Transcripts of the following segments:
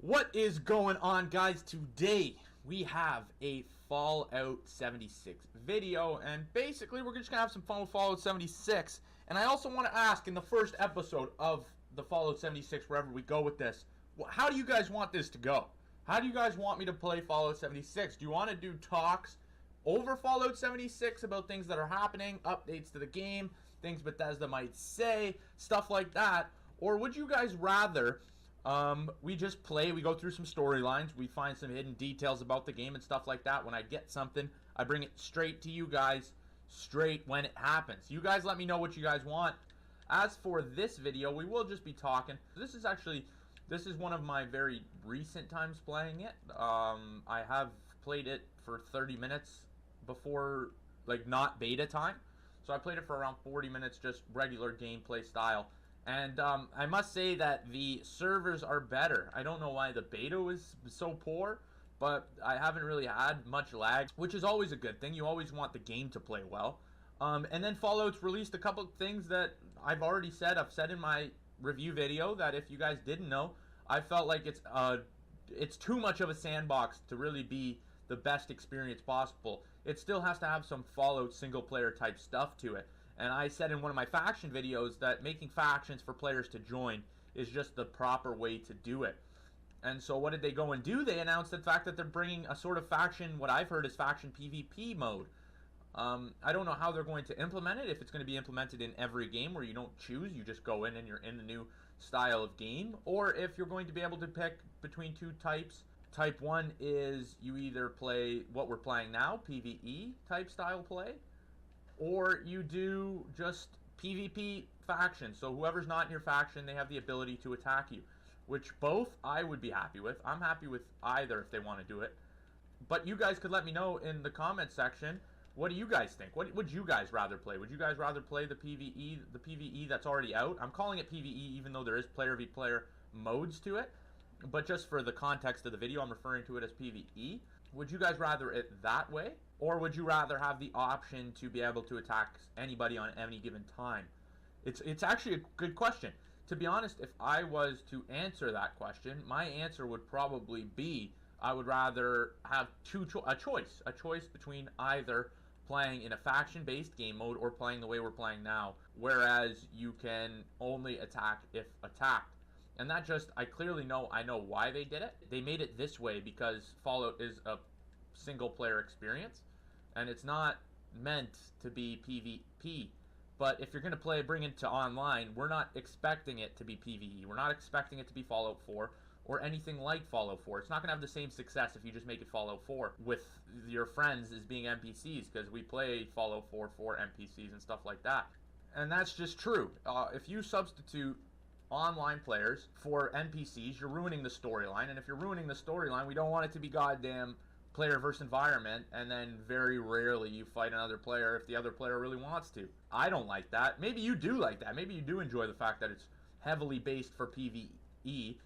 What is going on, guys? Today we have a Fallout 76 video, and basically we're just gonna have some fun with Fallout 76. And I also want to ask, in the first episode of the Fallout 76, wherever we go with this, how do you guys want this to go? How do you guys want me to play Fallout 76? Do you want to do talks over Fallout 76 about things that are happening, updates to the game, things Bethesda might say, stuff like that? Or would you guys rather we just play, we go through some storylines, we find some hidden details about the game and stuff like that? When I get something, I bring it straight to you guys, straight when it happens. You guys let me know what you guys want. As for this video, we will just be talking. This is one of my very recent times playing it. I have played it for 30 minutes before, like, not beta time. So I played it for around 40 minutes, just regular gameplay style. And I must say that the servers are better. I don't know why the beta was so poor, but I haven't really had much lag, which is always a good thing. You always want the game to play well. And then Fallout's released a couple of things that I've already said. I've said in my review video that if you guys didn't know, I felt like it's too much of a sandbox to really be the best experience possible. It still has to have some Fallout single-player type stuff to it. And I said in one of my faction videos that making factions for players to join is just the proper way to do it. And so what did they go and do? They announced the fact that they're bringing a sort of faction, what I've heard is faction PvP mode. I don't know how they're going to implement it, if it's going to be implemented in every game where you don't choose, you just go in and you're in the new style of game, or if you're going to be able to pick between two types. Type 1 is you either play what we're playing now, PvE type style play, or you do just PvP faction. So whoever's not in your faction, they have the ability to attack you, which both I would be happy with. I'm happy with either if they want to do it. But you guys could let me know in the comment section, what do you guys think? What would you guys rather play? Would you guys rather play the PvE that's already out? I'm calling it PvE even though there is player v player modes to it. But just for the context of the video, I'm referring to it as PvE. Would you guys rather it that way? Or would you rather have the option to be able to attack anybody on any given time? It's actually a good question. To be honest, if I was to answer that question, my answer would probably be I would rather have a choice between either playing in a faction-based game mode or playing the way we're playing now, whereas you can only attack if attacked. And that just, I clearly know, I know why they did it. They made it this way because Fallout is a single-player experience, and it's not meant to be PvP. But if you're going to bring it to online, we're not expecting it to be PvE. We're not expecting it to be Fallout 4 or anything like Fallout 4. It's not going to have the same success if you just make it Fallout 4 with your friends as being NPCs, because we play Fallout 4 for NPCs and stuff like that. And that's just true. If you substitute online players for NPCs, you're ruining the storyline. And if you're ruining the storyline, we don't want it to be goddamn player versus environment, and then very rarely you fight another player if the other player really wants to. I don't like that. Maybe you do like that. Maybe you do enjoy the fact that it's heavily based for PvE,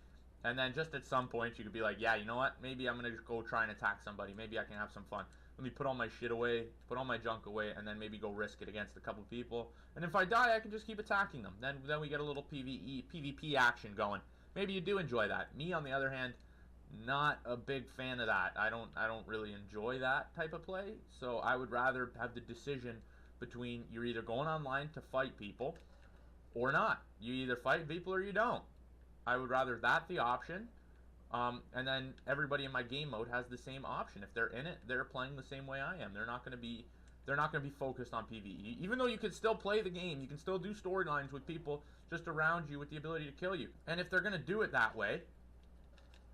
and then just at some point you could be like, yeah, you know what, maybe I'm gonna go try and attack somebody, maybe I can have some fun, let me put all my shit away, put all my junk away, and then maybe go risk it against a couple people, and if I die I can just keep attacking them. Then we get a little PvP action going. Maybe you do enjoy that. Me, on the other hand, not a big fan of that. I don't really enjoy that type of play. So I would rather have the decision between you're either going online to fight people or not. You either fight people or you don't. I would rather that the option. And then everybody in my game mode has the same option. If they're in it, they're playing the same way I am. They're not going to be focused on PvE. Even though you can still play the game, you can still do storylines with people just around you with the ability to kill you. And if they're going to do it that way,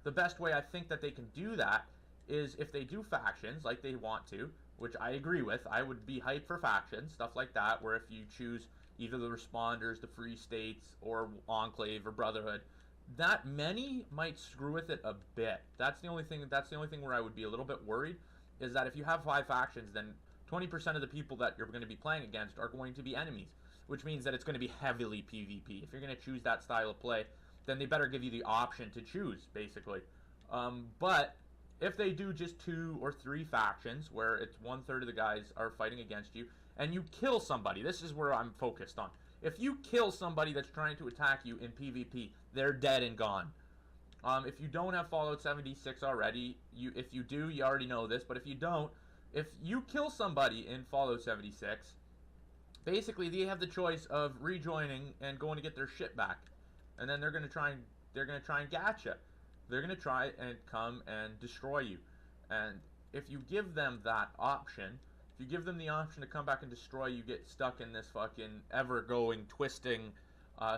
the best way I think that they can do that is if they do factions like they want to, which I agree with. I would be hyped for factions, stuff like that, where if you choose either the Responders, the Free States, or Enclave or Brotherhood, that many might screw with it a bit. That's the only thing where I would be a little bit worried, is that if you have 5 factions, then 20% of the people that you're going to be playing against are going to be enemies, which means that it's going to be heavily PvP. If you're going to choose that style of play, then they better give you the option to choose, basically. But if they do just 2 or 3 factions, where it's 1/3 of the guys are fighting against you, and you kill somebody, this is where I'm focused on. If you kill somebody that's trying to attack you in PvP, they're dead and gone. If you don't have Fallout 76 already, if you do, you already know this, but if you don't, if you kill somebody in Fallout 76, basically they have the choice of rejoining and going to get their shit back. And then they're going to try and get you. They're going to try and come and destroy you. And if you give them that option, if you give them the option to come back and destroy you, get stuck in this fucking ever-going, twisting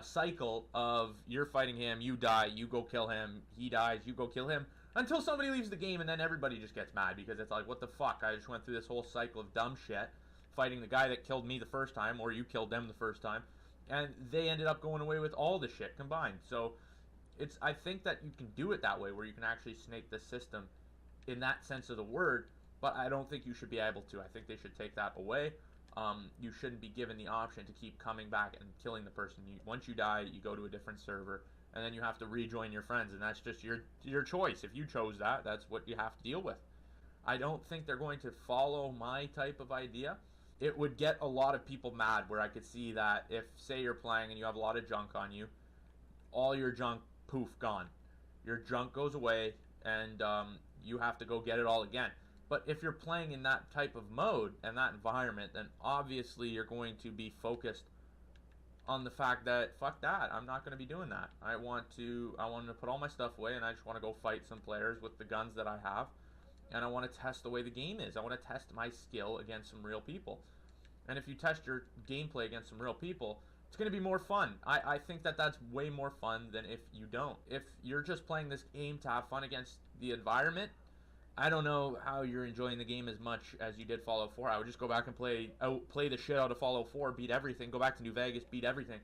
cycle of you're fighting him, you die, you go kill him, he dies, you go kill him, until somebody leaves the game, and then everybody just gets mad because it's like, what the fuck, I just went through this whole cycle of dumb shit, fighting the guy that killed me the first time, or you killed them the first time, and they ended up going away with all the shit combined. So I think that you can do it that way, where you can actually snake the system in that sense of the word, but I don't think you should be able to. I think they should take that away. You shouldn't be given the option to keep coming back and killing the person. Once you die, you go to a different server, and then you have to rejoin your friends, and that's just your choice. If you chose that, that's what you have to deal with. I don't think they're going to follow my type of idea. It would get a lot of people mad, where I could see that if, say, you're playing and you have a lot of junk on you, all your junk, poof, gone. Your junk goes away, and you have to go get it all again. But if you're playing in that type of mode and that environment, then obviously you're going to be focused on the fact that, fuck that, I'm not going to be doing that. I want to put all my stuff away, and I just want to go fight some players with the guns that I have. And I want to test the way the game is. I want to test my skill against some real people. And if you test your gameplay against some real people, it's going to be more fun. I think that that's way more fun than if you don't. If you're just playing this game to have fun against the environment, I don't know how you're enjoying the game as much as you did Fallout 4. I would just go back and play the shit out of Fallout 4, beat everything, go back to New Vegas, beat everything.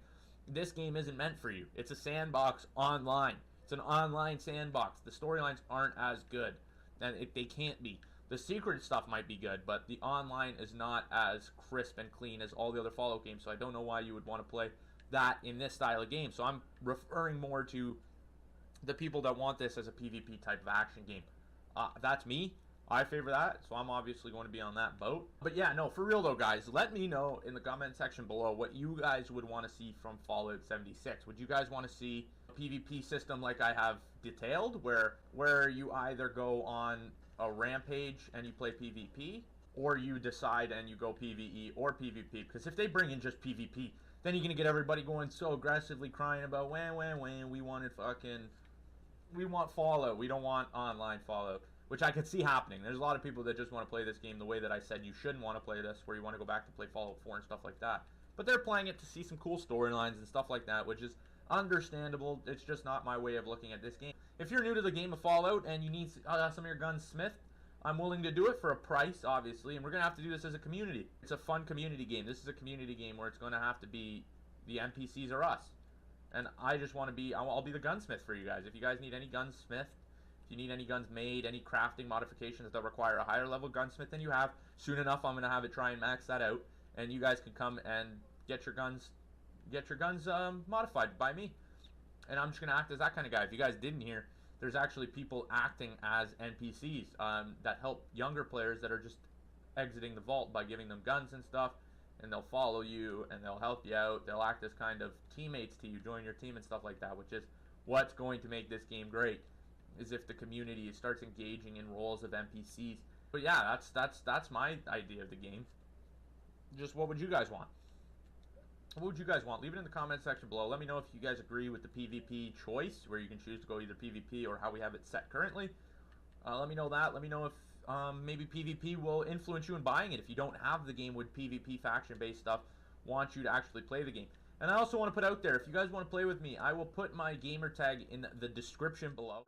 This game isn't meant for you. It's a sandbox online. It's an online sandbox. The storylines aren't as good, and they can't be. The secret stuff might be good, but the online is not as crisp and clean as all the other Fallout games, so I don't know why you would want to play that in this style of game. So I'm referring more to the people that want this as a PvP type of action game. That's me. I favor that, so I'm obviously going to be on that boat. But yeah, no, for real though, guys, let me know in the comment section below what you guys would want to see from Fallout 76. Would you guys want to see a PvP system like I have detailed, where you either go on a rampage and you play PvP, or you decide and you go PvE or PvP? Because if they bring in just PvP, then you're going to get everybody going so aggressively crying about, when, we want Fallout. We don't want online Fallout, which I could see happening. There's a lot of people that just want to play this game the way that I said you shouldn't want to play this, where you want to go back to play Fallout 4 and stuff like that. But they're playing it to see some cool storylines and stuff like that, which is understandable. It's just not my way of looking at this game. If you're new to the game of Fallout and you need some of your guns smithed, I'm willing to do it for a price, obviously, and we're going to have to do this as a community. It's a fun community game. This is a community game where it's going to have to be the NPCs or us. And I just want to be, I'll be the gunsmith for you guys. If you guys need any guns smithed, if you need any guns made, any crafting modifications that require a higher level gunsmith than you have, soon enough I'm going to have it try and max that out. And you guys can come and get your guns modified by me. And I'm just going to act as that kind of guy. If you guys didn't hear, there's actually people acting as NPCs that help younger players that are just exiting the vault by giving them guns and stuff. And they'll follow you, and they'll help you out. They'll act as kind of teammates to you, join your team and stuff like that, which is what's going to make this game great, is if the community starts engaging in roles of NPCs. But yeah, that's my idea of the game. Just what would you guys want? What would you guys want? Leave it in the comment section below. Let me know if you guys agree with the PvP choice, where you can choose to go either PvP or how we have it set currently. Let me know that. Let me know if maybe PvP will influence you in buying it. If you don't have the game with PvP faction-based stuff, want you to actually play the game. And I also want to put out there, if you guys want to play with me, I will put my gamer tag in the description below.